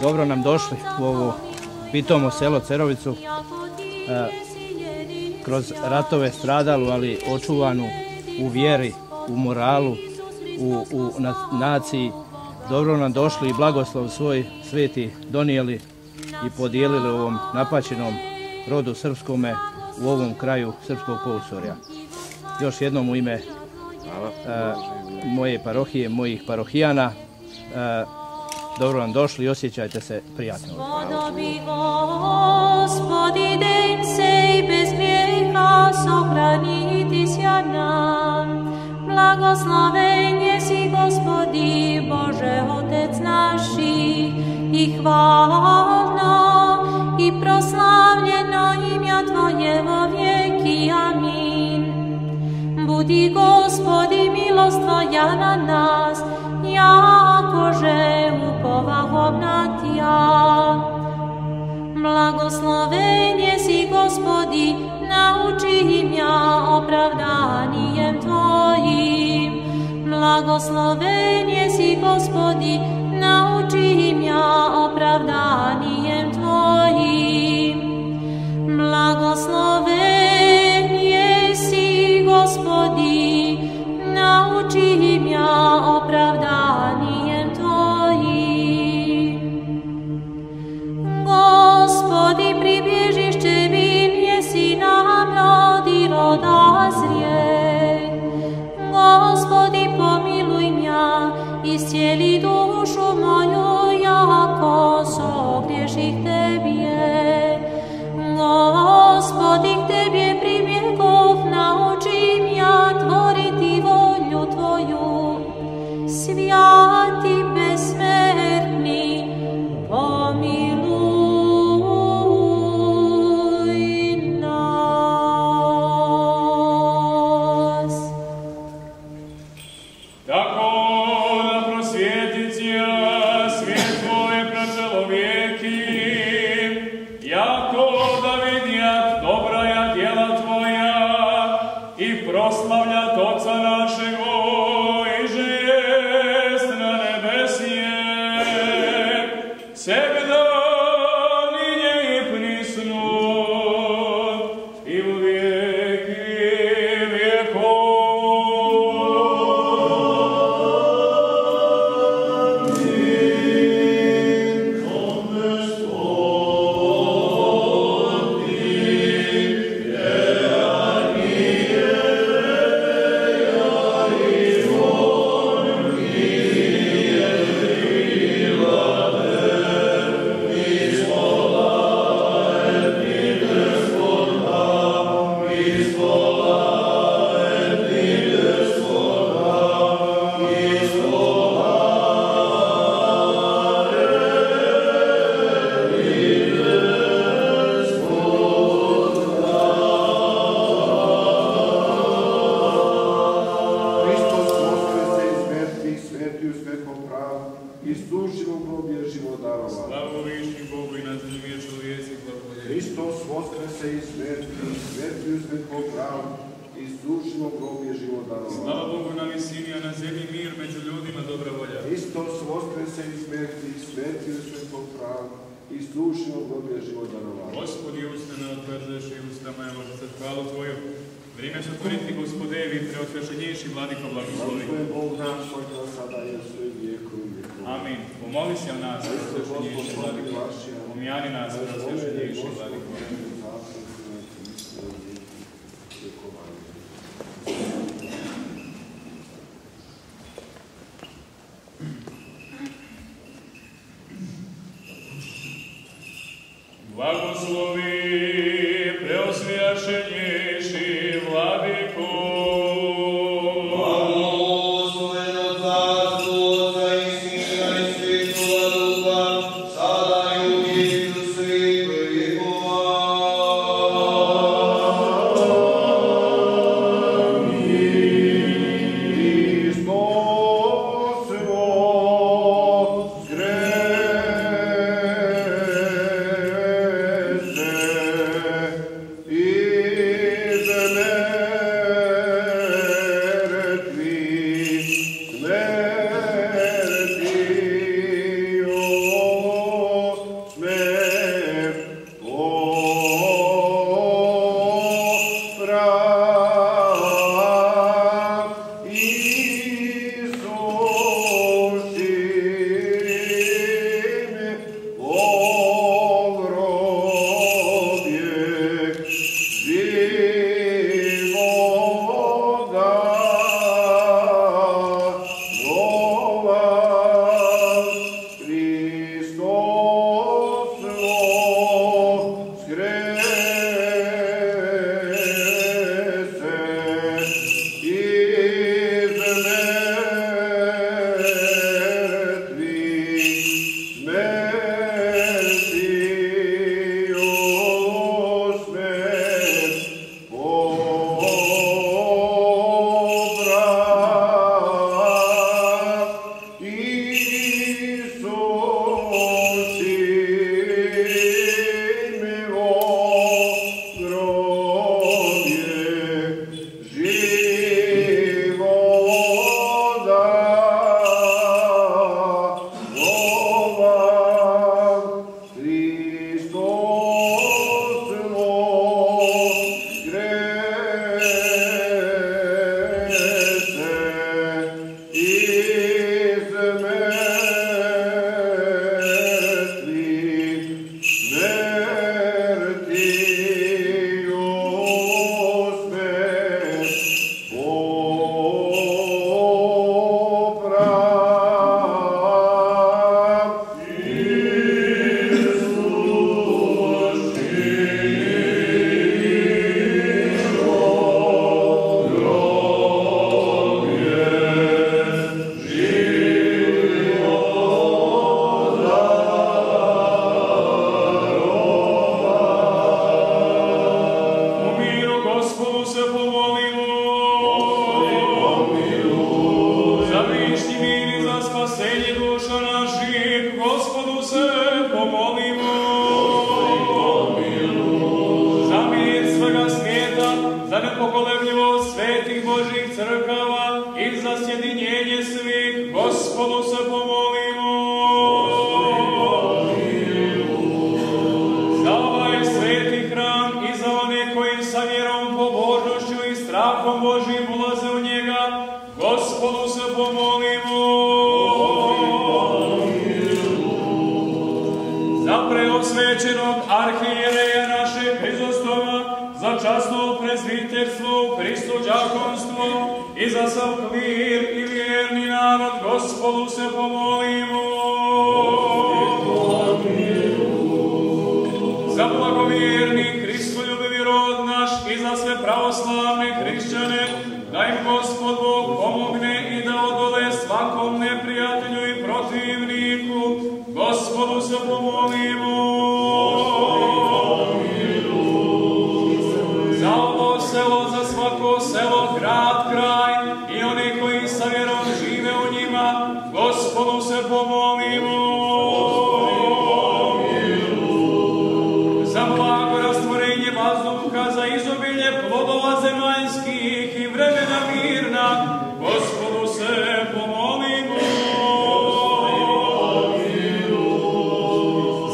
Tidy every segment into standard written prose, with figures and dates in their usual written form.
Dobro nam došli u ovo pitomo selo Cerovicu, kroz ratove stradalu, ali očuvanu u vjeri, u moralu, u naciji. Dobro nam došli i blagoslov svoj sveti donijeli i podijelili ovom napaćenom rodu srpskome u ovom kraju srpskog polusorja. Još jednom u ime moje parohije, mojih parohijana, dobro vam došli i osjećajte se prijatno. Spodobi Gospodi den sej bez grijeha sohraniti sja nam. Blagosloven jesi Gospodi Bože Otec naši i hvalno i proslavljeno imja Tvoje vo vijeki. Amin. Budi Gospodi milost Tvoja na nas, jakože upovahom na Tja. Blagosloven jesi Gospodi, nauči imja opravdanijem Tvojim. Blagosloven jesi Gospodi, nauči imja opravdanijem Tvojim. Blagosloven jesi Gospodi, nauči imja opravdanijem Tvojim. Gospodi, pribježišće min, jesi nam mladi rodazrije. Gospodi, pomiluj mja, iscijeli dušu moju, jako sogriješih Tebje. Gospodi, k Tebje pribjegov, nauči mja tvoriti volju Tvoju. Svjati besmrtni, pomiluj nas. Tako da prosvjetit ja svijet Tvoj pročelo vijeki, jako da vidjat dobraja djela Tvoja i proslavljat Oca našego i žest na nebesije, segda ninje i prisnu i u vijeki vijekov. i stručnog dobije život darovanja. Gospodi, usta ne otvrzeš i usta moja može sad hvalu Tvoju. Vrijeme se otvoriti, Gospodevi, preosvešenjejši Vladiko blagoslovi. Gospodin Bog naš, koji nas sada je svoj vijeku i vijeku. Amin. Pomoli se o nas, preosvešenjejši Vladiko. Pomijani nas, preosvešenjejši Vladiko. Blagoslovi, preosvjašenjejši Vladiko. Blagoslovi od Carstva, Otca i Sina i Svetoga Duha, sada i uvijek do svih vjekova.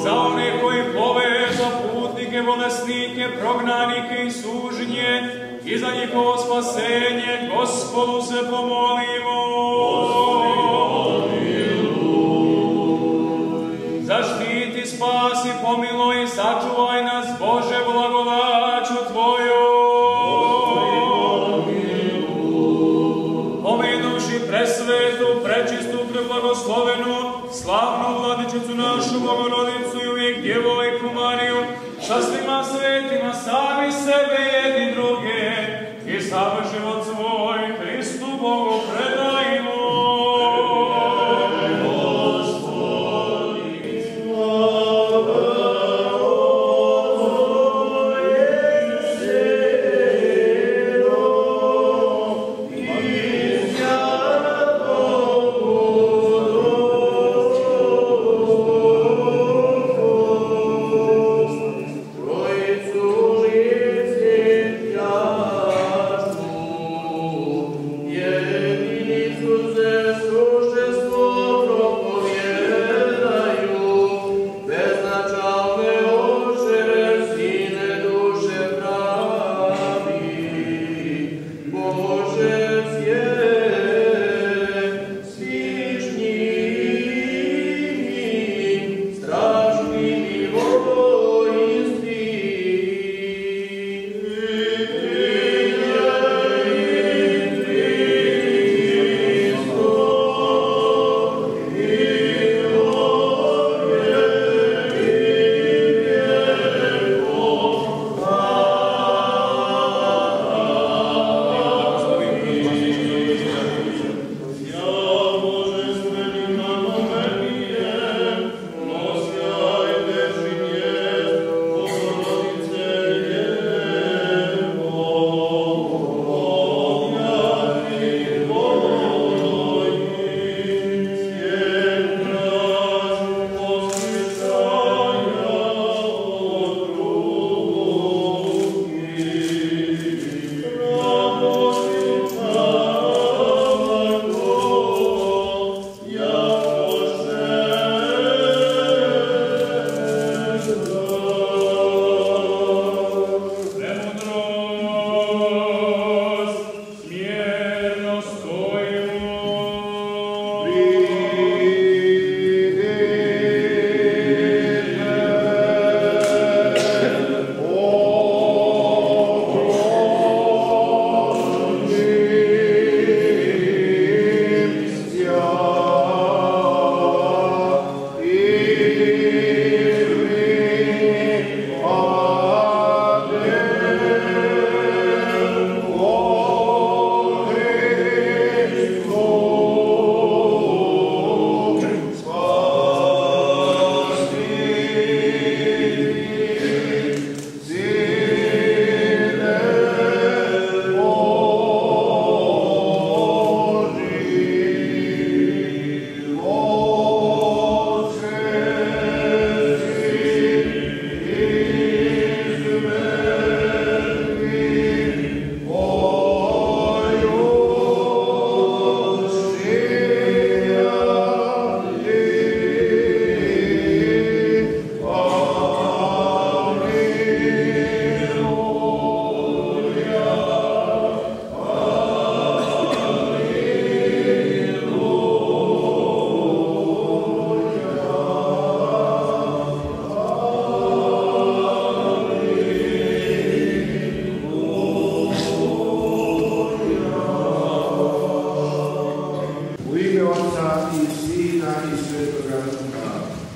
Za mučenike, prognanike i sužnje, i za njihovo spasenje, Gospodu se pomolimo. Zaštiti, spasi, pomiluj i sačuvaj nas, Bože, blagodaću Tvojom. Pomenuši presvetu, prečistu, preblagoslovenu, slavnu Vladičicu našu Bogorodicu i uvijek Djevojku Mariju, sa svima svetima, sami sebe jedni druge i sav život svoj Hristu Bogu predajmo.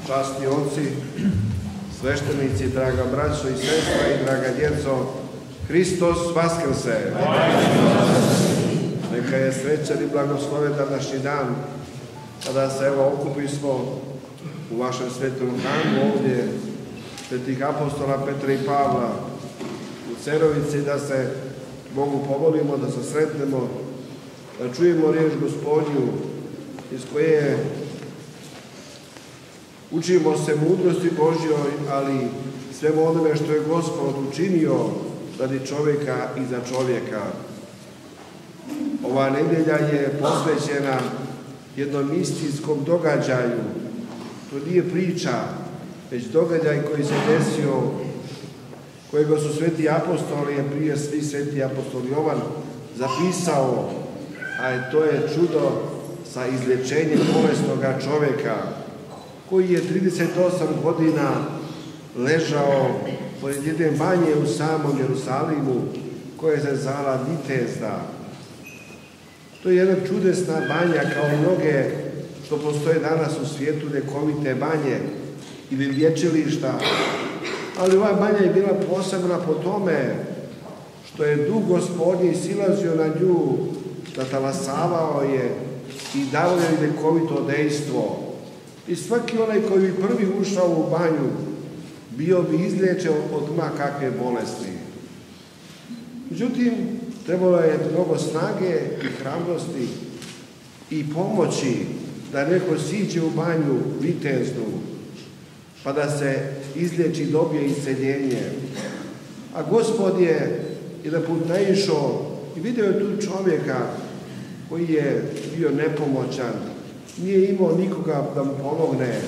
Časni oci, sveštenici, draga braćo i sestra i draga djeco, Hristos vaskrse! Neka je srećan i blagosloven današnji dan, kada se evo okupismo u vašem svetom hramu ovdje, svetih apostola Petra i Pavla, u Cerovici, da se Bogu pomolimo, da se sretnemo, da čujemo riječ Gospodnju, iz koje učimo se mudrosti Božjoj, ali svemu onome što je Gospod učinio radi čovjeka i za čovjeka. Ova nedjelja je posvećena jednom istinskom događaju. To nije priča, već događaj koji se desio kojega su sveti apostoli, a prije svi sveti apostol Jovan, zapisao, a to je čudo sa izlječenjem bolesnoga čovjeka, koji je 38 godina ležao pored jedne banje u samom Jerusalimu, koja se zvala Vitezda. To je jedna čudesna banja, kao mnoge što postoje danas u svijetu, ljekovite banje ili lječilišta, ali ova banja je bila posebna po tome što je Duh Gospodnji silazio na nju, natalasavao je i dao je ljekovito dejstvo. I svaki onaj koji bi prvi ušao u banju bio bi izliječen od ma kakve bolesti. Međutim, trebalo je mnogo snage i hrabrosti i pomoći da neko siđe u banju viteznu, pa da se izliječi i dobije isceljenje. A Gospod je jedan put naišao i vidio je tu čovjeka koji je bio nepomoćan, nije imao nikoga da mu pomogne.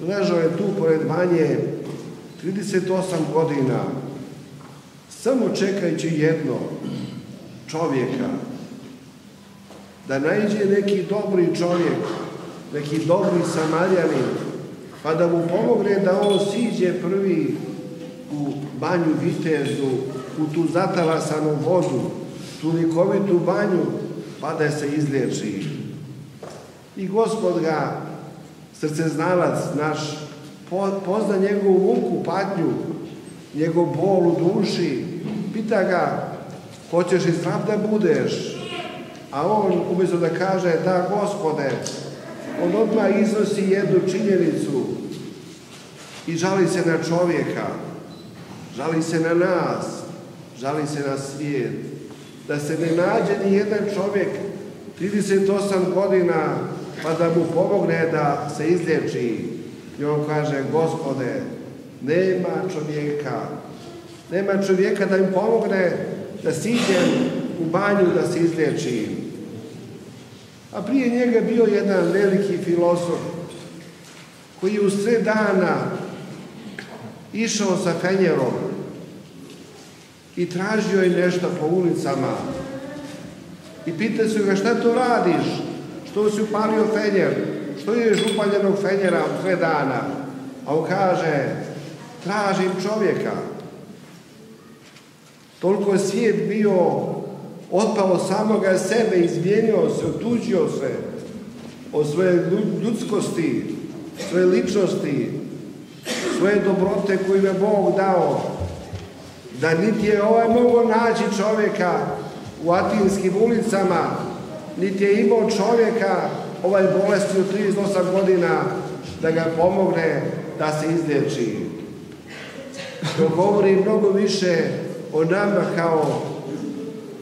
Ležao je tu pored banje 38 godina, samo čekajući jedno, čovjeka. Da naiđe neki dobri čovjek, neki dobri Samarjanin, pa da mu pomogne da on siđe prvi u banju Vitezu, u tu zatalasanu vodu, tu ljekovitu banju, pa da se izliječi. I Gospod ga, srceznalac naš, pozna njegovu muku, patnju, njegov bol u duši, pita ga, hoćeš li zdrav da budeš? A on, umjesto da kaže, da Gospode, on odmah iznosi jednu činjenicu i žali se na čovjeka, žali se na nas, žali se na svijet. Da se ne nađe ni jedan čovjek 38 godina pa da mu pomogne da se izliječi. I on kaže, Gospode, nema čovjeka da im pomogne da siđem u banju da se izliječi. A prije njega bio jedan veliki filozof koji je u sred dana išao sa fenjerom i tražio je nešto po ulicama. I pitao su ga, šta to radiš? Što si upalio fenjer? Što ješ upaljenog fenjera u sred dana? A on kaže, tražim čovjeka. Toliko je svijet bio otpao samoga sebe, izmijenio se, otuđio se od svoje ljudskosti, svoje ličnosti, svoje dobrote koju je Bog dao, da niti je mogao naći čovjeka u atinskim ulicama, niti je imao čovjeka bolesti od 38 godina da ga pomogne da se izliječi. To govori mnogo više o nama kao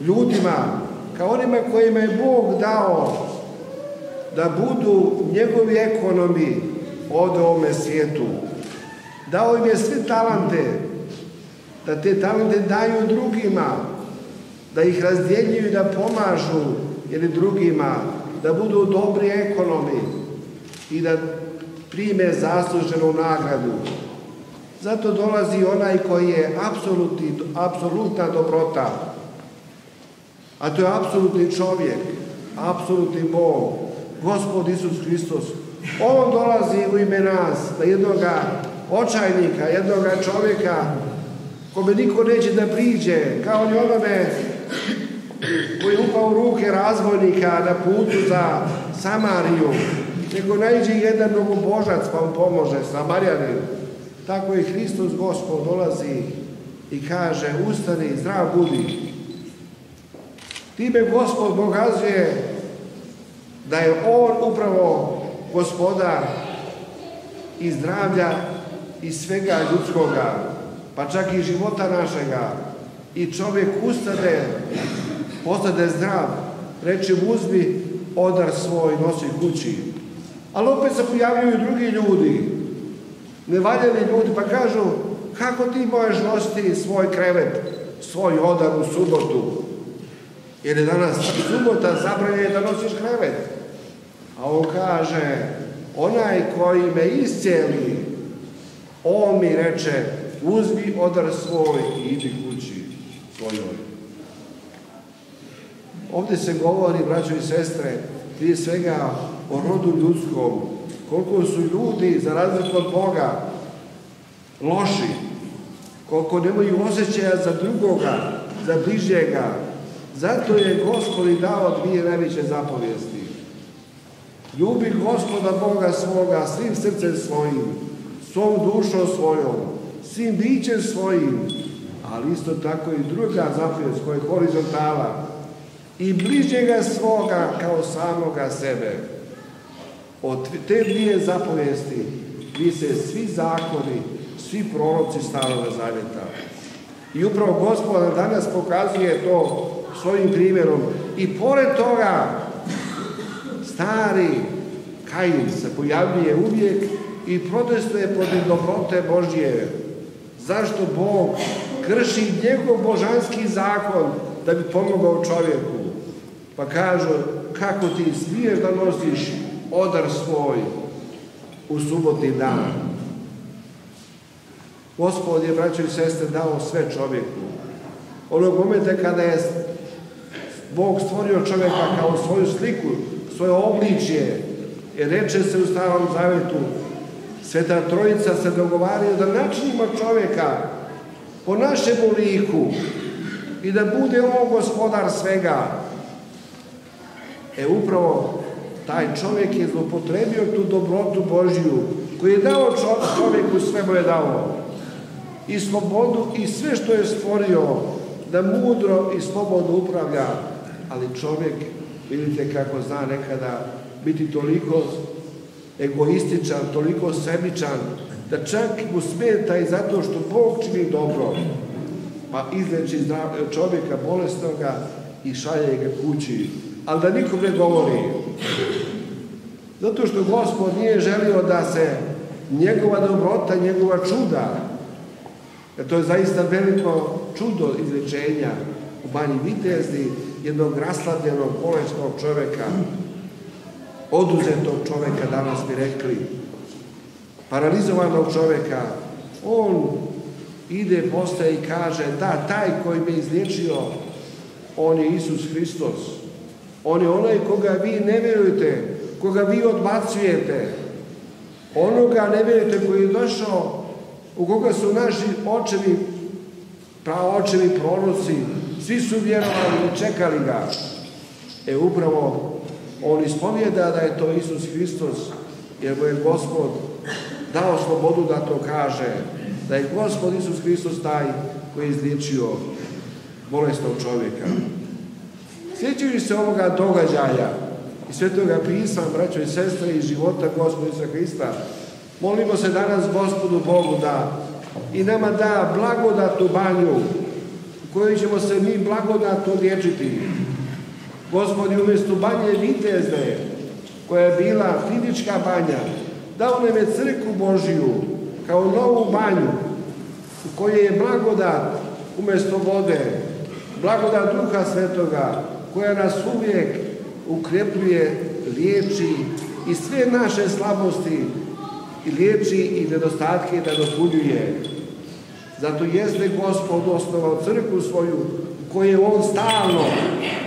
ljudima, kao onima kojima je Bog dao da budu njegovi ekonomi ovdje u ovome svijetu. Dao im je sve talente, da te talente daju drugima, da ih razdjeljuju i da pomažu ili drugima, da budu dobri ekonomi i da prime zasluženu nagradu. Zato dolazi onaj koji je apsolutna dobrota, a to je apsolutni čovjek, apsolutni Bog, Gospod Isus Hristos. On dolazi u ime nas, da jednoga očajnika, jednoga čovjeka kome niko neće da priđe, kao ni onome koji je upao u ruke razbojnika na putu za Samariju, nego naiđe jedan mnogobožac pa mu pomože, Samarjanin. Tako i Hristos Gospod dolazi i kaže, ustani, zdrav budi. Time Gospod pokazuje da je On upravo gospodar i zdravlja i svega ljudskoga, pa čak i života našega. I čovjek postade zdrav, reče mu, uzmi odar svoj, nosi kući. Ali opet se pojavljaju drugi ljudi, nevaljeni ljudi, pa kažu, kako ti možeš nositi svoj krevet, svoj odar u subotu? Jer je danas subota, zabranjeno da nosiš krevet. A on kaže, onaj koji me iscijeli, on mi reče, uzmi odar svoj i idi kući svojoj. Ovdje se govori, braćo i sestre, prije svega o rodu ljudskom, koliko su ljudi, za razliku od Boga, loši, koliko nemaju osjećaja za drugoga, za bližnjega. Zato je Gospod i dao dvije najveće zapovijesti. Ljubi Gospoda Boga svoga svim srcem svojim, svom dušom svojom, svim bićem svojim, ali isto tako i druga zapovijest koja je horizontala, i bližnjega svoga kao samoga sebe. Od te dvije zapovijesti vise svi zakoni, svi proroci Staroga Zavjeta. I upravo Gospod nam danas pokazuje to svojim primjerom. I pored toga, stari Kain se pojavljuje uvijek i protestuje protiv dobrote Božje. Zašto Bog krši njegov božanski zakon da bi pomogao čovjeku? Pa kažu, kako ti smiješ da nosiš odar svoj u subotni dan? Gospod je, braćo i sestre, dao sve čovjeku. Onog momenta kada je Bog stvorio čovjeka kao svoju sliku, svoje obličje, jer reče se u Starom Zavjetu, Sveta Trojica se dogovaraju da načinimo čovjeka po našemu liku i da bude on gospodar svega. Upravo taj čovjek je zloupotrebio tu dobrotu Božju koju je dao čovjeku, sve mu je dao. I slobodu i sve što je stvorio da mudro i slobodno upravlja. Ali čovjek, vidite kako zna nekada biti toliko egoističan, toliko sebičan, da čak mu smeta i zato što Bog čini dobro. Pa izleči čovjeka bolesnoga i šalje ga kući. Ali da nikom ne govori. Zato što Gospod nije želio da se njegova dobrota, njegova čuda, jer to je zaista veliko čudo izlječenja u Banji Vitezdi, jednog raslabljenog, bolesnog čovjeka, oduzetog čovjeka, danas bi rekli, paralizovanog čovjeka. On ide postaje i kaže, da, taj koji me izliječio, on je Isus Hristos. On je onaj koga vi ne vjerujete, koga vi odbacujete. Onoga ne vjerujete koji je došao, u koga su naši očevi, praočevi, proroci, svi su vjerovali i čekali ga. Upravo on ispovijeda da je to Isus Hristos, jer mu je Gospod dao slobodu da to kaže, da je Gospod Isus Hristos taj koji je izliječio bolesnog čovjeka. Sjećajući se ovoga događaja i Svetoga pisma, braćo i sestre, i života Gospoda Isusa Hrista, molimo se danas Gospodu Bogu da i nama da blagodatnu banju u kojoj ćemo se mi blagodatno liječiti. Gospod je umjesto Banje Vitezde, koja je bila fizička banja, dao nam je crkvu Božiju kao novu banju u kojoj je blagodat umjesto vode, blagodat Duha Svetoga, koja nas uvijek ukrepljuje, liječi i sve naše slabosti i liječi i nedostatke da dopunjuje. Zato jeste Gospod osnovao crkvu svoju u kojoj je on stalno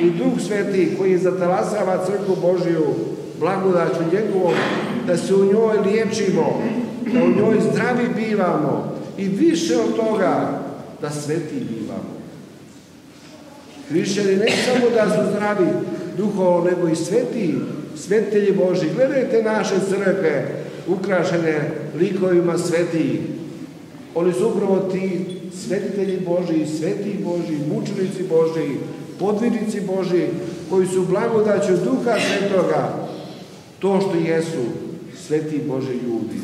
i Duh Sveti koji zatalasava crkvu Božiju blagodaću njegovom, da se u njoj liječimo, da u njoj zdravi bivamo i više od toga da sveti bivamo. Hrišćani ne samo da su zdravi duhovno, nego i sveti, svetitelji Božji. Gledajte naše crkve ukrašene likovima svetih. Oni su upravo ti svetitelji Božji, sveti Božji, mučenici Božji, podvignici Božji, koji su blagodaću Duha Svetoga, to što jesu sveti Božji ljudi.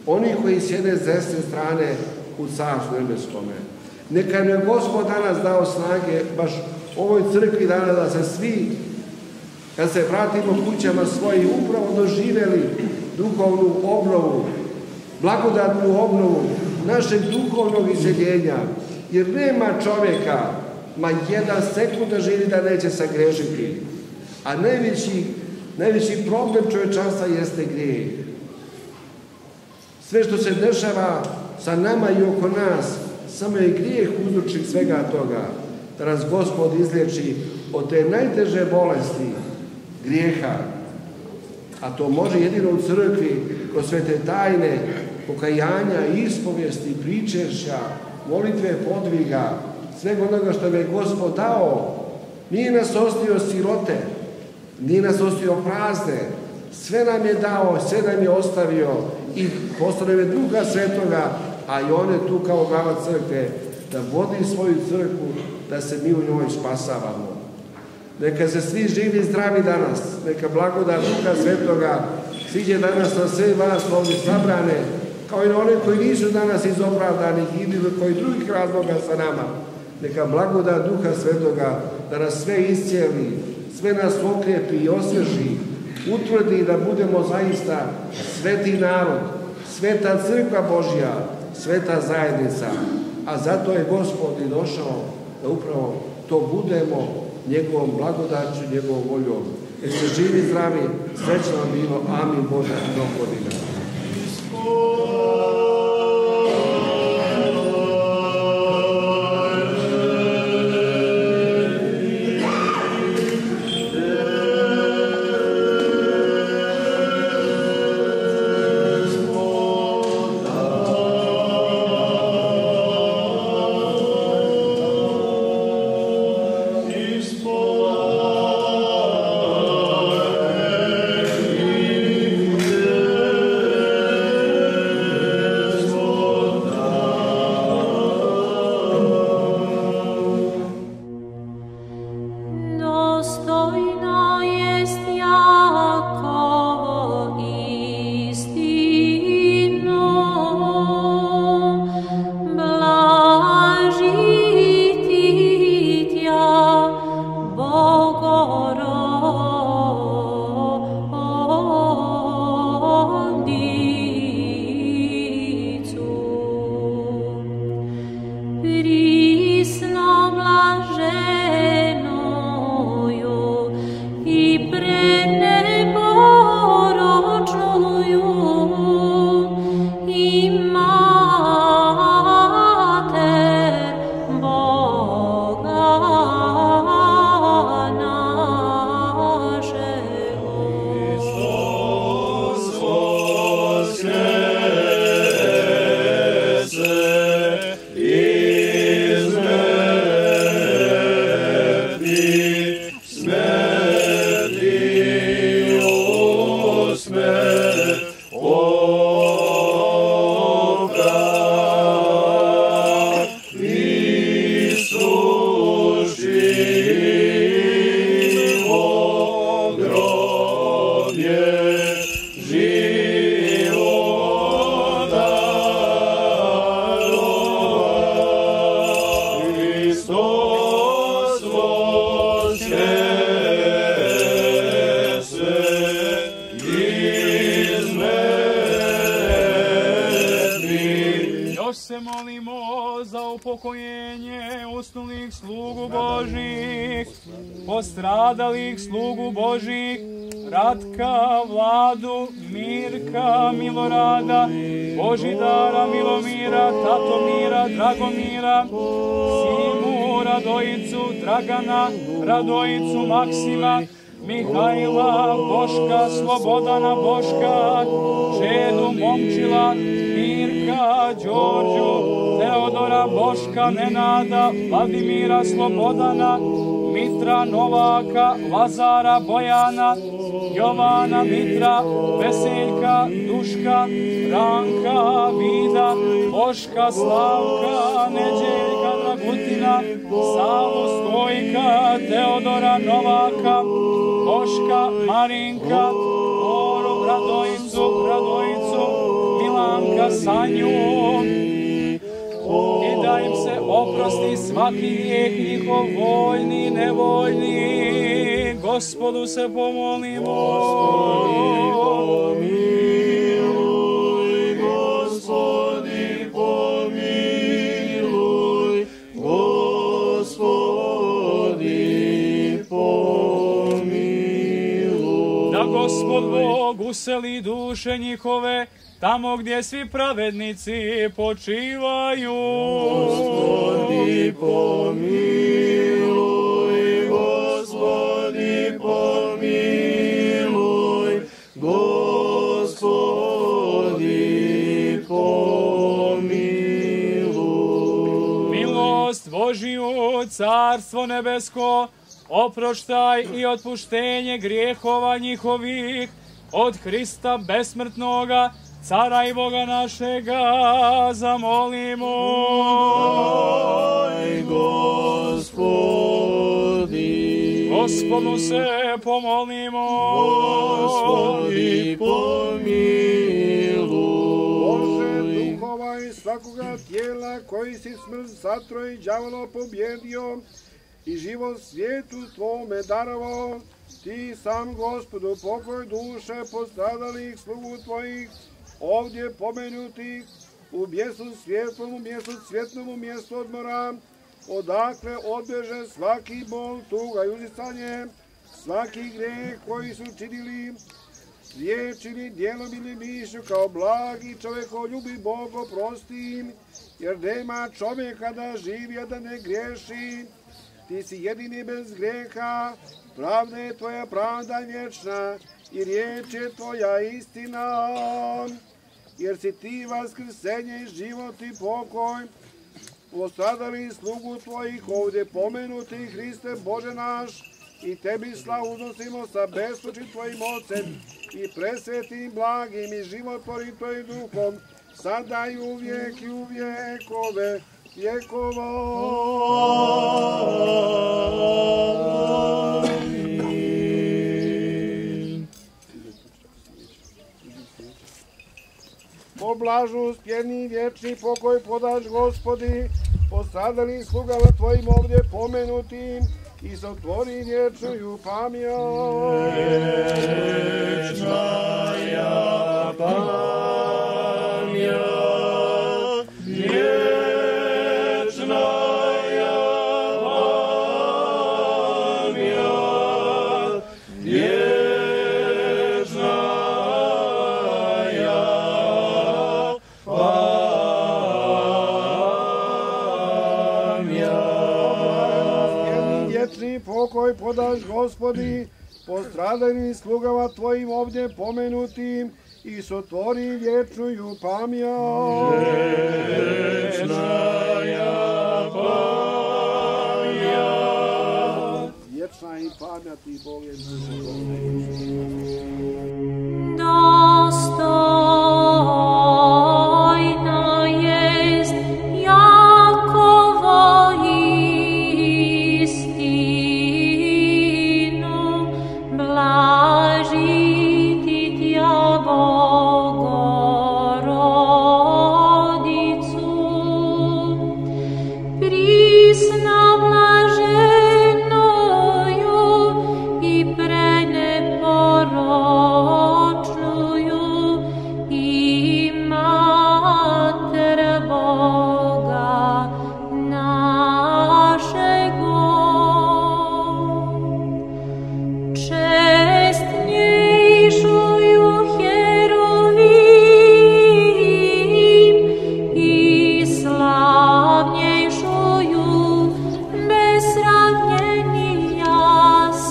Oni koji sjede s desne strane u Carstvu nebeskome. Neka nam je Gospod danas dao snage, baš ovoj crkvi danas, da se svi, kad se vratimo kućama svojih, upravo doživjeli duhovnu obnovu, blagodatnu obnovu našeg duhovnog iseljenja. Jer nema čovjeka, ma jedan sekund da živi da neće se grešiti. A najveći problem čovječanstva jeste grijeh. Sve što se dešava sa nama i oko nas, samo je grijeh uzročnik svega toga, da nas Gospod izliječi od te najteže bolesti, grijeha. A to može jedino u crkvi, kroz sve te tajne pokajanja, ispovijesti, pričešća, molitve, podviga, svega onoga što je Gospod dao. Nije nas ostavio sirote, nije nas ostavio prazne, sve nam je dao, sve nam je ostavio i poslao nam je Duha Svetoga, a i on je tu kao glava crkve, da vodi svoju crkvu, da se mi u njoj spasavamo. Neka se svi živi i zdravi danas, neka blagodat Duha Svetoga siđe danas na sve vas ovdje sabrane, kao i na one koji nisu danas iz opravdanih ili koji drugih razloga sa nama. Neka blagodat Duha Svetoga da nas sve iscijeli, sve nas okrepi i osvježi, utvrdi da budemo zaista sveti narod, sveta crkva Božja, sveta zajednica. A zato je Gospod i došao da upravo to budemo njegovom blagodaću, njegovom voljom. Jer ste živi, zdravi, srećno vam bilo. Amin. Bože, do godina. Postradalih slugu Božih, Ratka, Vladu, Mirka, Milorada, Božidara, Milomira, Tatomira, Dragomira, Simu, Radojicu, Dragana, Radojicu, Maksima, Mihajla, Boška, Slobodana, Boška, Čedu, Momčila, Mirka, Đorđu, Teodora, Boška, Nenada, Vladimira, Slobodana, Mitra, Novaka, Lazara, Bojana, Jovana, Mitra, Veseljka, Duška, Ranka, Vida, Boška, Slavka, Neđeljka, Dragutina, Savu, Stojka, Teodora, Novaka, Boška, Marinka, Boru, Radojicu, Milanka, Sanju, i da im se oprosti svaki grijeh njihov, voljni, nevoljni. Gospodu se pomolimo. Gospodi pomiluj, Gospodi pomiluj. Da Gospod Bog useli duše njihove, tamo gdje svi pravednici počivaju. Gospodi pomiluj, Gospodi pomiluj, Gospodi pomiluj. Milost Božiju, carstvo nebesko, oproštaj i otpuštenje grijehova njihovih, od Hrista besmrtnoga, Cara i Boga našega, zamolimo. Daj, Gospodi, Gospodu se pomolimo. Gospodi pomiluj. Bože, duhova i svakoga tijela koji si smrt satro i đavola pobjedio i život svijetu tvome darovao, ti sam, Gospodu, pokoj duše postradalih slugu tvojih, ovdje pomenutih, u mjestu svjetlom, u mjestu cvjetnom, u mjestu odmora, odakle odbeže svaki bol, tuga i uzicanje, svaki grijeh koji su činili, riječ ili djelom ili mišlju, kao blagi čovjekoljubi Bog oprosti im, jer nema čovjeka da živi, a da ne griješi. Ti si jedini bez grijeha, pravda je tvoja pravda vječna i riječ je tvoja istina. Jer si ti vaskrsenje i život i pokoj, postradali slugu tvojih ovdje pomenuti, Hriste Bože naš, i tebi slavu uznosimo sa bespočim tvojim ocem i presvetim, blagim i životvorim tvojim duhom, sada i uvijek i u vjekove vjekova. Po blažu spjeni vječni pokoj podaš, Gospodi, postradali slugama tvojim ovdje pomenutim, i sotvori vječnu pamjat. Vječna ja pamjat, vječna ja pamjat, vječna ja pamjat. Vječni pokoj podaš, Gospodi, postradanim slugama tvojim ovdje pomenutim, i sotvori vječnu pamjat. Vječna ja pamjat. Vječna i pamjat i Boge. Dostojna jest Jakovo istinu, blažiti tja Bogorodicu, prisna blaženoju i preneporočnuju i mater Boga našego. Čestnejšuju heruvim i slavnejšuju bez sravnjenja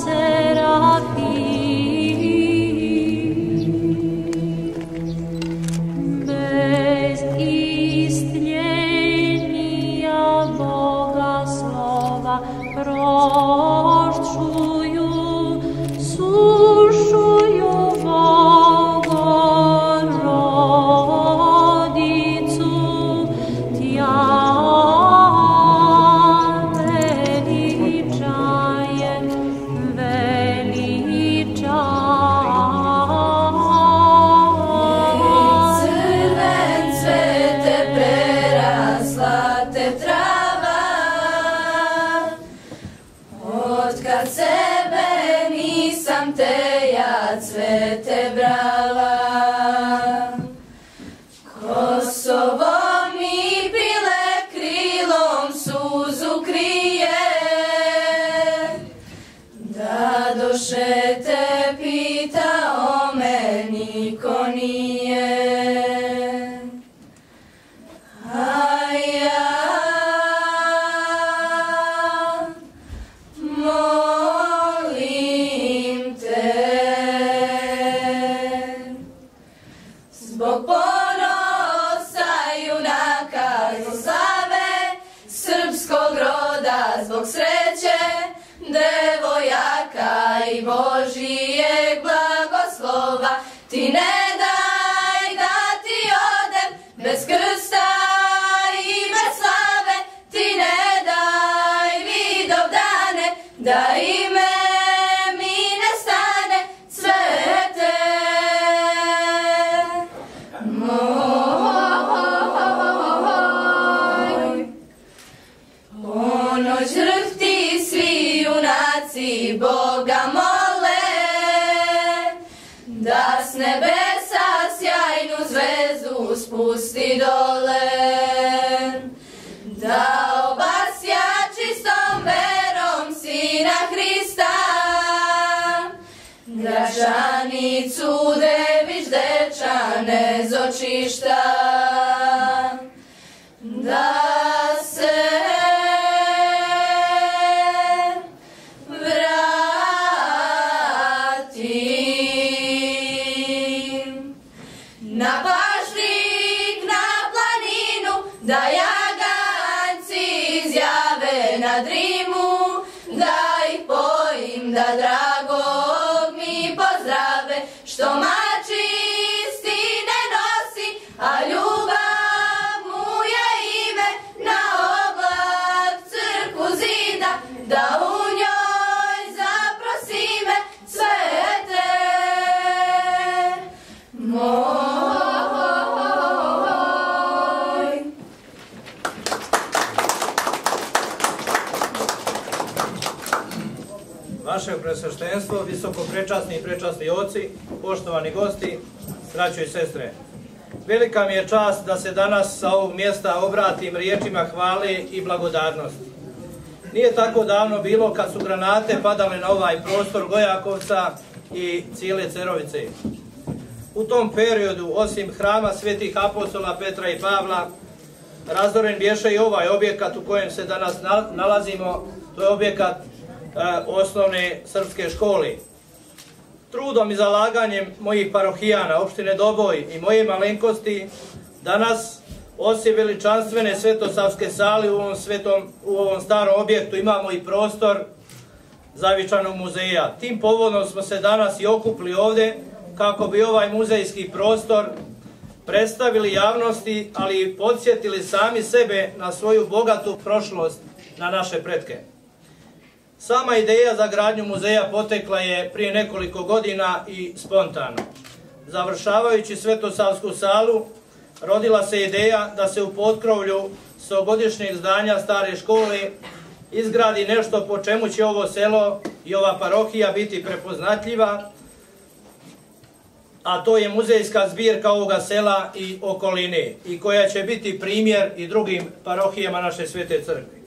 serafim, bez istljenja Boga slova prošćuju, sušuju Bogorodicu, tja veličaje, Crven cvete prerasla te trava, otkad sebe nisam te ja cvete brala. Kosovo mi bile krilom suzu krije, da doše te pita o meni ko nije. idole, da obasja čistom verom Sina Hrista, grašanicu deviš dečane z očišta, da se vratim na pašnik, na planinu, da jaganci izjave na drimu, da ih pojim, da dragog mi pozdrave, što mači istine nosi, a ljubav mu je ime, na oblak crkvu zida, da u njoj zaprosime svete moj. Vaše presveštenstvo, visoko prečasni i prečasni oci, poštovani gosti, braćo i sestre. Velika mi je čast da se danas sa ovog mjesta obratim riječima hvale i blagodarnosti. Nije tako davno bilo kad su granate padale na ovaj prostor Gojakovca i cijele Cerovice. U tom periodu, osim hrama svetih apostola Petra i Pavla, razoren bješe i ovaj objekat u kojem se danas nalazimo, to je objekat osnovne srpske škole. Trudom i zalaganjem mojih parohijana, opštine Doboj i moje malenkosti, danas osim veličanstvene svetosavske sale u ovom starom objektu imamo i prostor Zavičajnog muzeja. Tim povodom smo se danas i okupili ovdje kako bi ovaj muzejski prostor predstavili javnosti, ali i podsjetili sami sebe na svoju bogatu prošlost, na naše pretke. Sama ideja za gradnju muzeja potekla je prije nekoliko godina i spontano. Završavajući Svetosavsku salu, rodila se ideja da se u potkrovlju stogodišnjeg zdanja stare škole izgradi nešto po čemu će ovo selo i ova parohija biti prepoznatljiva, a to je muzejska zbirka ovoga sela i okoline i koja će biti primjer i drugim parohijama naše Svete crkve.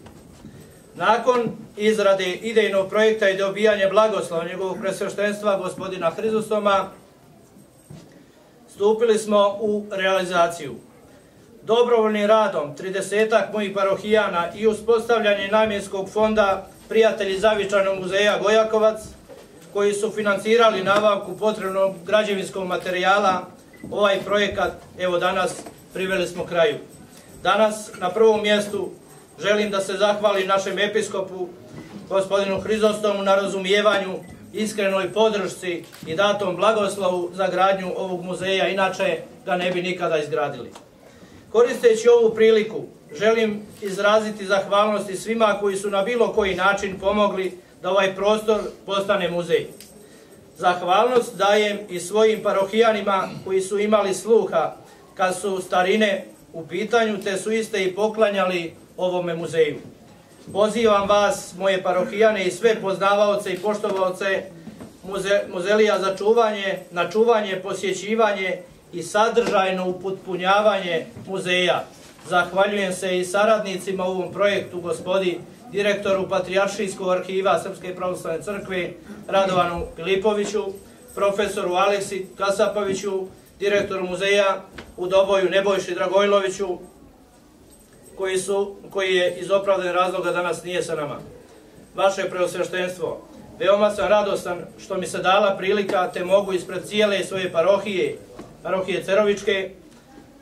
Nakon izrade idejnog projekta i dobijanja blagoslova njegovog presveštenstva gospodina Hrizostoma, stupili smo u realizaciju. Dobrovoljnim radom 30-ak mojih parohijana i uspostavljanje namjenskog fonda Prijatelji Zavičajnog muzeja Gojakovac, koji su financirali nabavku potrebnog građevinskog materijala, ovaj projekat, evo danas, priveli smo kraju. Danas na prvom mjestu želim da se zahvalim našem episkopu, gospodinu Hrizostomu, na razumijevanju, iskrenoj podršci i datom blagoslovu za gradnju ovog muzeja, inače ga ne bi nikada izgradili. Koristeći ovu priliku, želim izraziti zahvalnosti svima koji su na bilo koji način pomogli da ovaj prostor postane muzej. Zahvalnost dajem i svojim parohijanima koji su imali sluha kad su starine u pitanju, te su iste i poklanjali ovome muzeju. Pozivam vas, moje parohijane i sve poznavaoce i poštovaoce muzelija na čuvanje, posjećivanje i sadržajno upotpunjavanje muzeja. Zahvaljujem se i saradnicima u ovom projektu, gospodi direktoru Patrijaršijskog arhiva Srpske pravoslavne crkve Radovanu Filipoviću, profesoru Aleksi Kasapoviću, direktoru muzeja u Doboju Nebojši Dragojloviću, koji je iz opravdanih razloga danas nije sa nama. Vaše preosveštenstvo, veoma sam radostan što mi se dala prilika te mogu ispred cijele svoje parohije Cerovičke,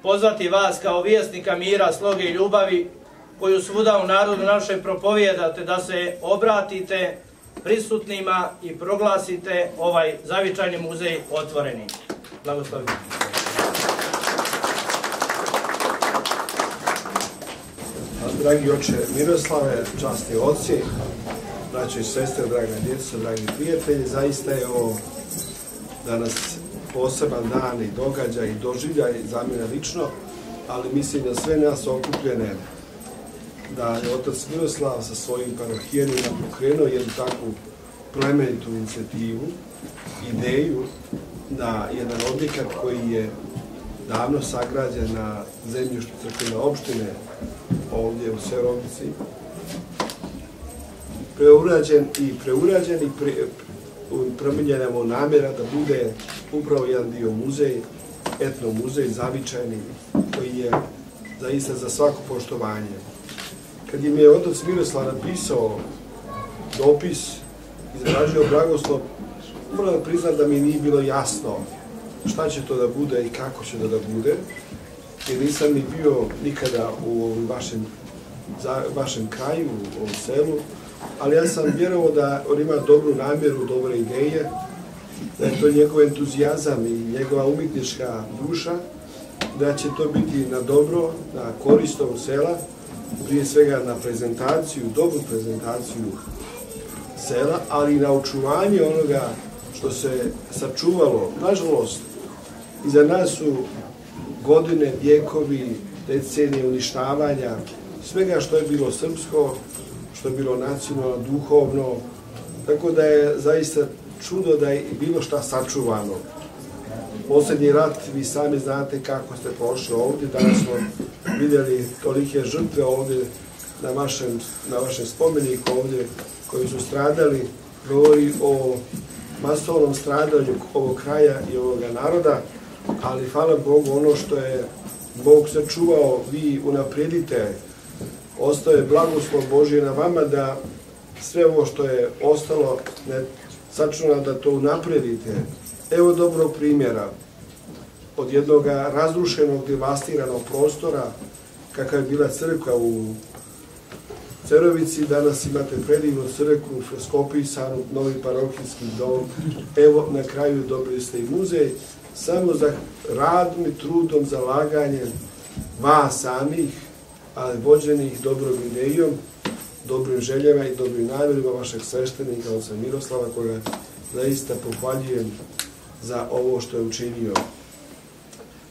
pozvati vas kao vjesnika mira, sloge i ljubavi, koju svuda u narodu našem propovijedate, da se obratite prisutnima i proglasite ovaj zavičajni muzej otvorenim. Blagoslovim. Dragi oče Miroslave, časni oci, braćo i sestre, drage djeco, dragi prijatelji, zaista je ovo danas poseban dan i događaj i doživljaj za mene lično, ali mislim da sve nas okupljene, da je otac Miroslav sa svojim parohijanima pokrenuo jednu takvu plemenitu inicijativu, ideju da jedan objekat koji je davno sagrađen na zemljištu crkvene opštine ovdje u Serovnici. Preurađen i promijenjena mu namjera da bude upravo jedan dio muzej, etno muzej, zavičajni, koji je zaista za svako poštovanje. Kad im je otac Miroslav napisao dopis, izražio blagoslov, moram da priznam da mi nije bilo jasno šta će to da bude i kako će to da bude, jer nisam ni bio nikada u vašem kraju, u ovom selu, ali ja sam vjerovao da on ima dobru namjeru, dobre ideje, da je to njegov entuzijazam i njegova umjetnička duša, da će to biti na dobro, na korist ovog sela, prije svega na prezentaciju, dobru prezentaciju sela, ali i na očuvanje onoga što se sačuvalo. Nažalost, iza nas su godine, vjekovi, decenije uništavanja, svega što je bilo srpsko, što je bilo nacionalno, duhovno, tako da je zaista čudo da je bilo šta sačuvano. Posljednji rat, vi sami znate kako ste prošli ovdje, danas smo vidjeli tolike žrtve ovdje na vašem spomeniku ovdje koji su stradali, govori o masovnom stradanju ovog kraja i ovoga naroda, ali hvala Bogu, ono što je Bog sačuvao, vi unaprijedite, ostaje blagoslov Božje na vama da sve ovo što je ostalo ne sačuva da to unaprijedite. Evo dobrog primjera od jednog razrušenog, devastiranog prostora, kakva je bila crkva u Cerovici, danas imate predivnu crkvu, freskopisanu, novi parohijski dom. Evo, na kraju dobili ste i muzej, samo za radom i trudom, zalaganjem vas samih, ali vođenih dobrom idejom, dobrim željama i dobrim namjerima vašeg sveštenika, oca Miroslava, koga zaista pohvaljujem za ovo što je učinio.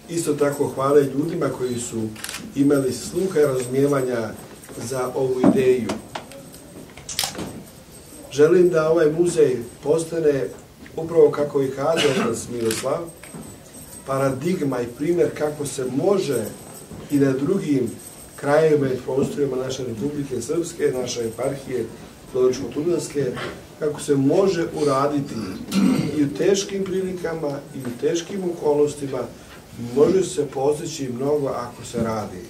Isto tako hvale ljudima koji su imali sluha i razumijevanja za ovu ideju. Želim da ovaj muzej postane, upravo kako i kaže otac Miroslav, paradigma i primjer kako se može i na drugim krajevima i prostorima naše Republike Srpske, naše eparhije Floričko-Tuzlanske, kako se može uraditi i u teškim prilikama i u teškim okolnostima, može se postići mnogo ako se radi.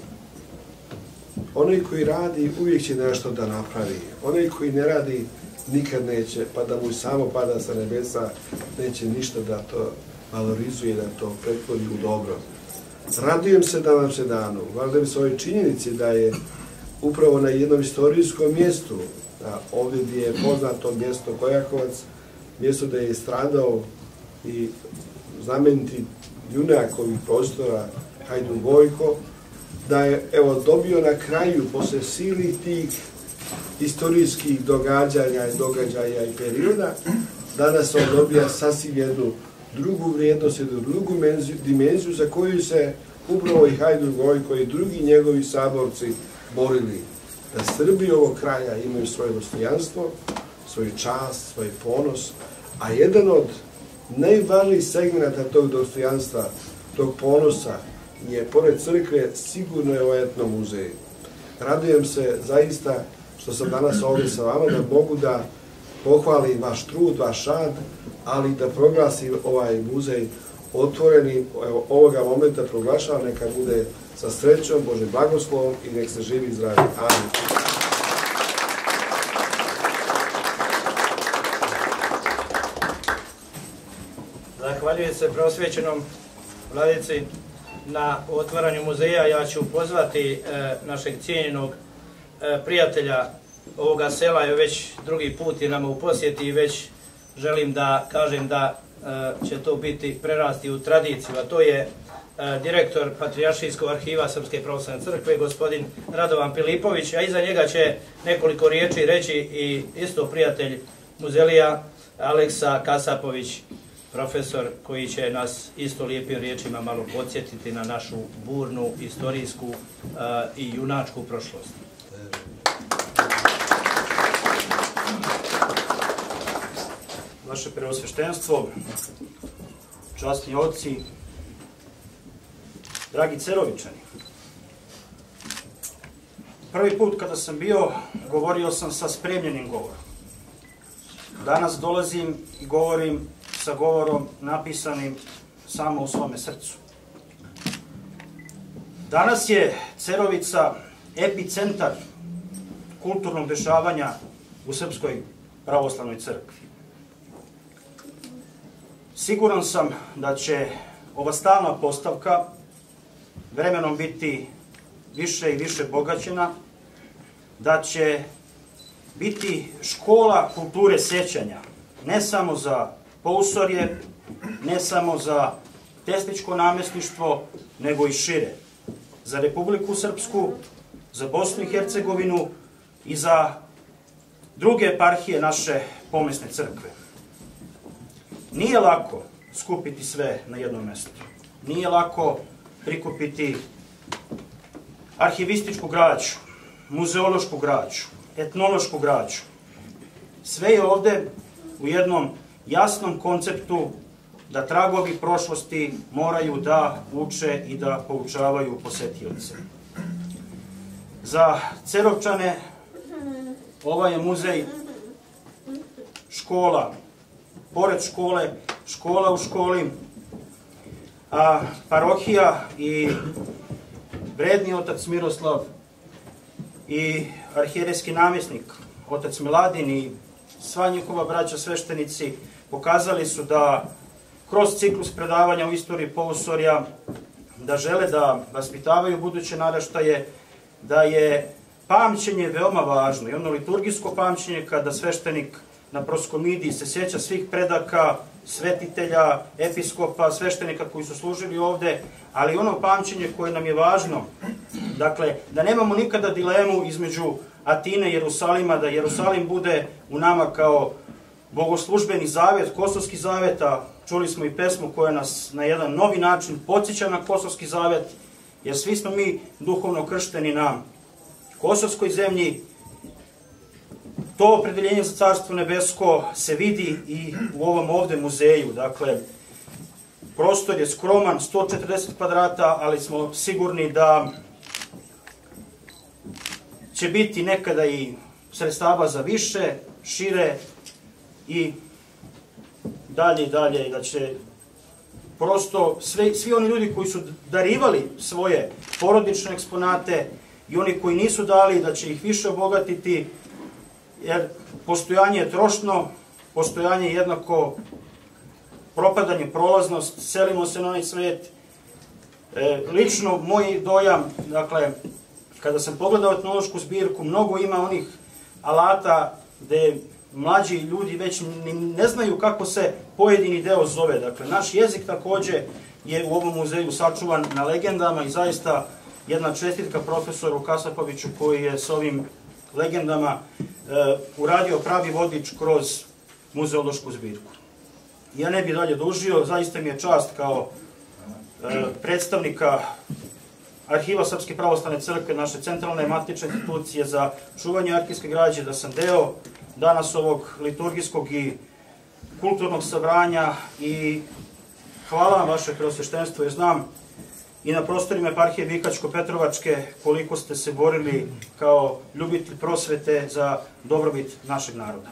Onaj koji radi uvijek će nešto da napravi. Onaj koji ne radi nikad neće, pa da mu samo pada sa nebesa, neće ništa da to valorizuje, da to pretvori u dobro. Radujem se današnjem danu, radujem se ovoj činjenici da je upravo na jednom istorijskom mjestu, ovdje gdje je poznato mjesto Kojakovac, mjesto da je stradao i znameniti junak ovih prostora Hajduk Gojko, da je dobio na kraju, posle silnih tih istorijskih događaja i perioda, danas on dobija sasvim jednu drugu vrijednost, jednu drugu dimenziju za koju se upravo i Hajduk Gojko i drugi njegovi saborci borili. Da Srbi ovog kraja imaju svoje dostojanstvo, svoj čast, svoj ponos, a jedan od najvažnijih segmenta tog dostojanstva, tog ponosa je, pored crkve, sigurno je ovaj etno muzej. Radujem se zaista što sam danas ovdje sa vama, da mogu da pohvalim vaš trud, vaš rad, ali da proglasim ovaj muzej otvoreni, ovoga momenta proglašavam, neka bude sa srećom, Božim blagoslovom i nek se živi i zdravi. Amin. Zahvaljujem se preosvećenom vladici na otvaranju muzeja. Ja ću pozvati našeg cijenjenog prijatelja ovoga sela, je već drugi put je nama u posjeti i već želim da kažem da će to biti prerasti u tradiciju, a to je direktor Patrijaršijskog arhiva Srpske pravoslavne crkve, gospodin Radovan Pilipović, a iza njega će nekoliko riječi reći i isto prijatelj muzelija Aleksa Kasapović, profesor koji će nas isto lijepim riječima malo podsjetiti na našu burnu, istorijsku i junačku prošlost. Vaše preosveštenstvo, časni oci, dragi Cerovičani, prvi put kada sam bio, govorio sam sa spremljenim govorom. Danas dolazim i govorim sa govorom napisanim samo u svome srcu. Danas je Cerovica epicentar kulturnog dešavanja u Srpskoj pravoslavnoj crkvi. Siguran sam da će ova stalna postavka vremenom biti više i više bogaćena, da će biti škola kulture sjećanja, ne samo za Pousorje, ne samo za Tesličko namjesništvo, nego i šire. Za Republiku Srpsku, za Bosnu i Hercegovinu i za druge eparhije naše pomesne crkve. Nije lako skupiti sve na jednom mjestu. Nije lako prikupiti arhivističku građu, muzeološku građu, etnološku građu. Sve je ovde u jednom jasnom konceptu da tragovi prošlosti moraju da uče i da poučavaju posetioce. Za Cerovčane ovaj je muzej škola, pored škole, škola u školi, a parohija i vredni otac Miroslav i arhijerejski namjesnik otac Miladin i sva njihova braća sveštenici pokazali su da kroz ciklus predavanja u istoriji Pousorja da žele da vaspitavaju buduće naraštaje, da je pamćenje veoma važno i ono liturgijsko pamćenje kada sveštenik na proskomidiji se sjeća svih predaka, svetitelja, episkopa, sveštenika koji su služili ovde, ali ono pamćenje koje nam je važno, dakle, da nemamo nikada dilemu između Atine i Jerusalima, da Jerusalim bude u nama kao bogoslužbeni zavet, Kosovski zavet, a čuli smo i pesmu koja nas na jedan novi način podsjeća na Kosovski zavet, jer svi smo mi duhovno kršteni na Kosovskoj zemlji. To opredeljenje za Carstvo nebesko se vidi i u ovom ovde muzeju. Dakle, prostor je skroman, 140 kvadrata, ali smo sigurni da će biti nekada i sredstava za više, šire i dalje i dalje, i da će prosto svi oni ljudi koji su darivali svoje porodične eksponate i oni koji nisu dali, da će ih više obogatiti, jer postojanje je trošno, postojanje je jednako propadanje, prolaznost, selimo se na onaj svet. Lično, moj dojam, dakle, kada sam pogledao etnološku zbirku, mnogo ima onih alata gde mlađi ljudi već ne znaju kako se pojedini deo zove. Dakle, naš jezik takođe je u ovom muzeju sačuvan na legendama i zaista jedna čestitka profesoru Kasapoviću koji je s ovim legendama uradio pravi vodič kroz muzeološku zbirku. Ja ne bih dalje dužio, zaista mi je čast kao predstavnika Arhiva Srpske pravoslavne crkve, naše centralne matične institucije za čuvanje arhivske građe, da sam deo danas ovog liturgijskog i kulturnog sabranja i hvala vam vaše preosveštenstvo, jer znam i na prostorima eparhije Bihaćko-Petrovačke koliko ste se borili kao ljubitelj prosvete za dobrobit našeg naroda.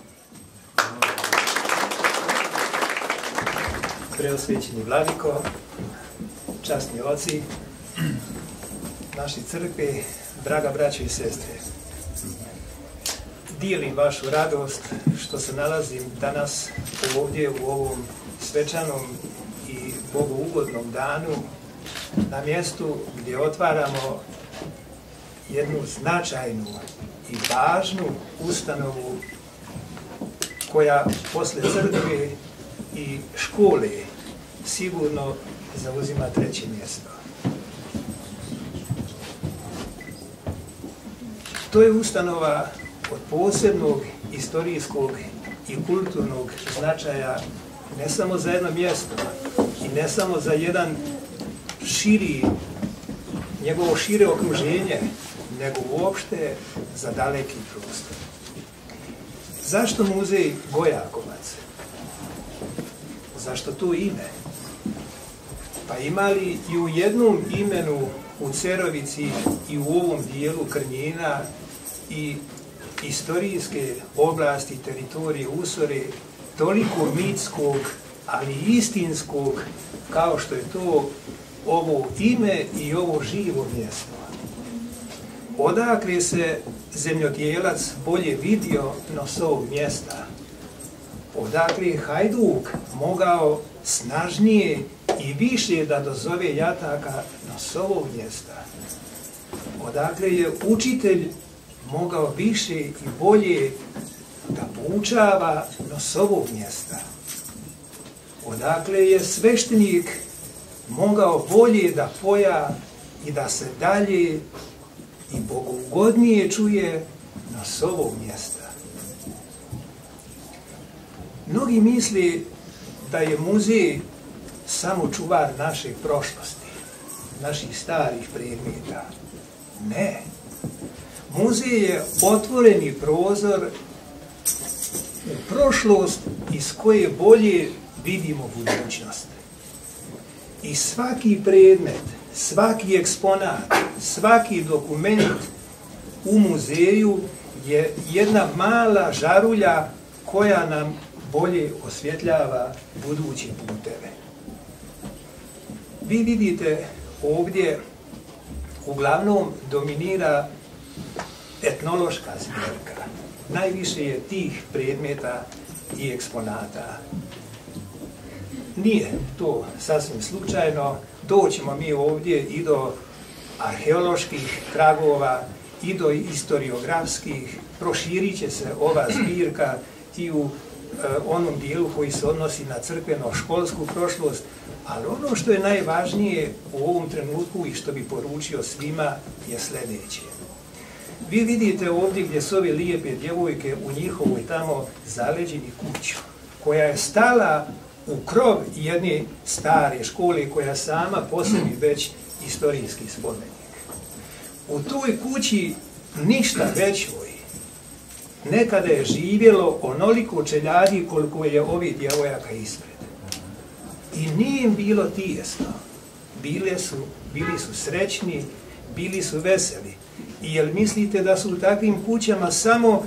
Preosvećeni vladiko, časni oci, naši crkve, draga braćo i sestre. Dijelim vašu radost što se nalazim danas ovdje u ovom svečanom i bogougodnom danu na mjestu gdje otvaramo jednu značajnu i važnu ustanovu koja posle crkve i škole sigurno zauzima 3. mjesto. To je ustanova od posebnog istorijskog i kulturnog značaja ne samo za jedno mjesto i ne samo za jedan njegovo šire okruženje, nego uopšte za daleki prostor. Zašto muzej Gojakovac? Zašto to ime? pa imali i u jednom imenu u Cerovici i u ovom dijelu Krnjina i istorijske oblasti, teritorije Usore, toliko mitskog, ali istinskog, kao što je to ovo ime i ovo živo mjesto. Odakle se zemljotijelac bolje vidio no s ovog mjesta? Odakle je Hajduk mogao snažnije i više da dozove jataka no s ovog mjesta? Odakle je učitelj mogao više i bolje da poučava no s ovog mjesta? Odakle je sveštenik mogao bolje da poja i da se dalje i bogougodnije čuje no s ovog mjesta? Mnogi misli da je muzej samo čuvar naše prošlosti, naših starih predmeta. Ne. Muzej je otvoreni prozor u prošlost iz koje bolje vidimo budućnost. I svaki predmet, svaki eksponat, svaki dokument u muzeju je jedna mala žarulja koja nam bolje osvjetljava buduće puteve. Vi vidite ovdje uglavnom dominira etnološka zbirka. Najviše je tih predmeta i eksponata. Nije to sasvim slučajno. Doćemo mi ovdje i do arheoloških tragova, i do historiografskih. Proširit će se ova zbirka i u onom dijelu koji se odnosi na crkveno-školsku prošlost, ali ono što je najvažnije u ovom trenutku i što bi poručio svima je sljedeće. Vi vidite ovdje gdje su ove lijepe djevojke u njihovoj tamo zaleđeni kuću, koja je stala u krov jedne stare škole koja sama po sebi već istorijski spomenik. U toj kući ništa većoj nekada je živjelo onoliko čeljadi koliko je ovih djevojaka ispred. I nije im bilo tijesno. Bili su srećni, bili su veseli. I jel mislite da su u takvim kućama samo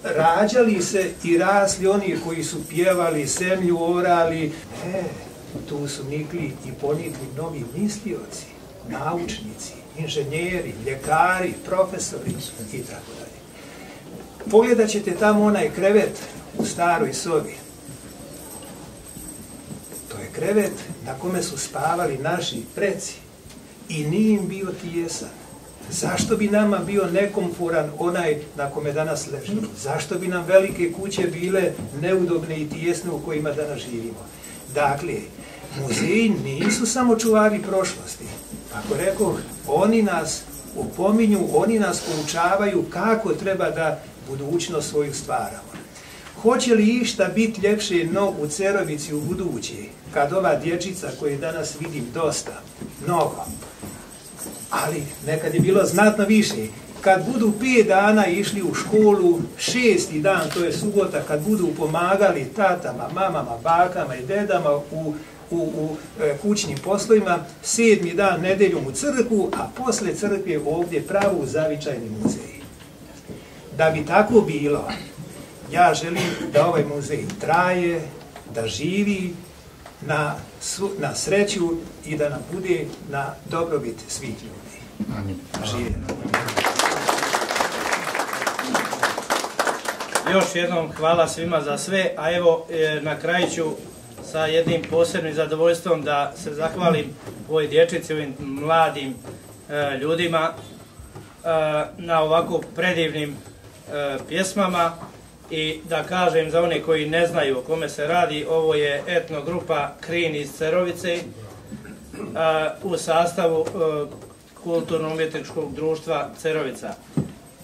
rađali se i rasli oni koji su pjevali, zemlju orali? Ne, tu su nikli i ponikli mnogi mislioci, naučnici, inženjeri, ljekari, profesori i tako dalje. Pogledat ćete tamo onaj krevet u staroj sobi. To je krevet na kome su spavali naši preci i nije im bio tijesan. Zašto bi nama bio nekomforan onaj na kome danas ležimo? Zašto bi nam velike kuće bile neudobne i tijesne u kojima danas živimo? Dakle, muzeji nisu samo čuvari prošlosti. Ako rekoh, oni nas opominju, oni nas poučavaju kako treba da budućnost svoju stvaramo. Hoće li išta biti ljepše no u Cerovici u budući, kad ova dječica koju danas vidim dosta, mnogo, ali nekad je bilo znatno više, kad budu 5 dana išli u školu, 6. dan, to je subota, kad budu pomagali tatama, mamama, bakama i dedama u kućnim poslovima, 7. dan nedeljom u crkvu, a posle crkve ovdje pravu zavičajni muzej. Da bi tako bilo, ja želim da ovaj muzej traje, da živi na sreću i da nam bude na dobrobit svih ljudi. Amin. Živjeno. Još jednom hvala svima za sve, a evo na kraju ću sa jednim posebnim zadovoljstvom da se zahvalim ovoj dječici, ovim mladim ljudima na ovako predivnim pjesmama i da kažem za one koji ne znaju o kome se radi, ovo je etnogrupa Krin iz Cerovice u sastavu Kulturno-umjetničkog društva Cerovica.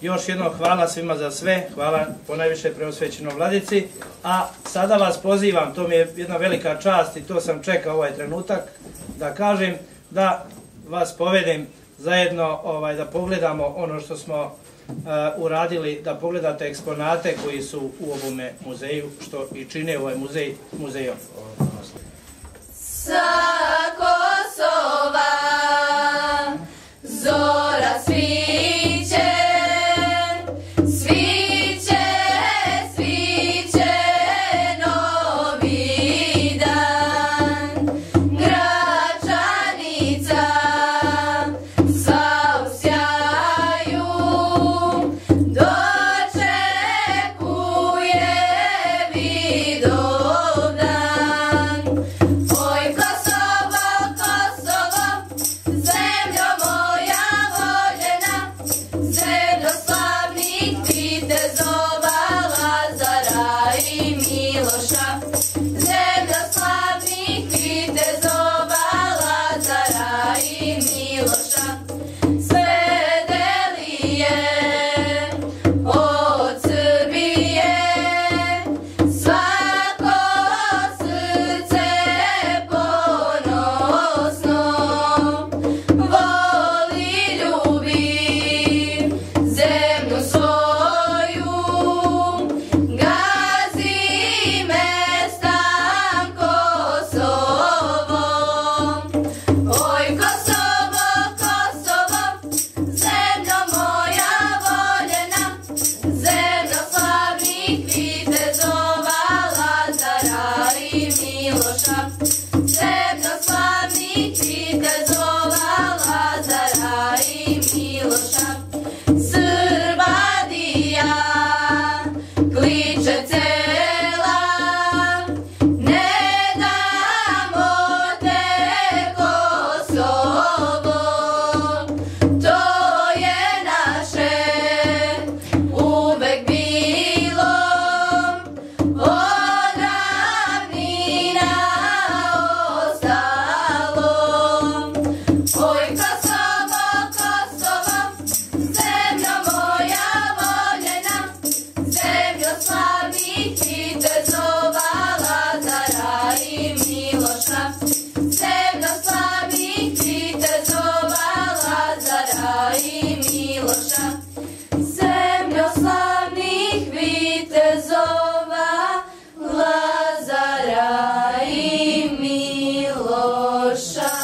Još jednom hvala svima za sve, hvala ponajviše preosvećenom Vladici, a sada vas pozivam, to mi je jedna velika čast i to sam čekao ovaj trenutak, da kažem da vas povedem zajedno da pogledamo ono što smo uradili, da pogledate eksponate koji su u ovome muzeju, što i čine ovaj muzej muzejom. Sako duša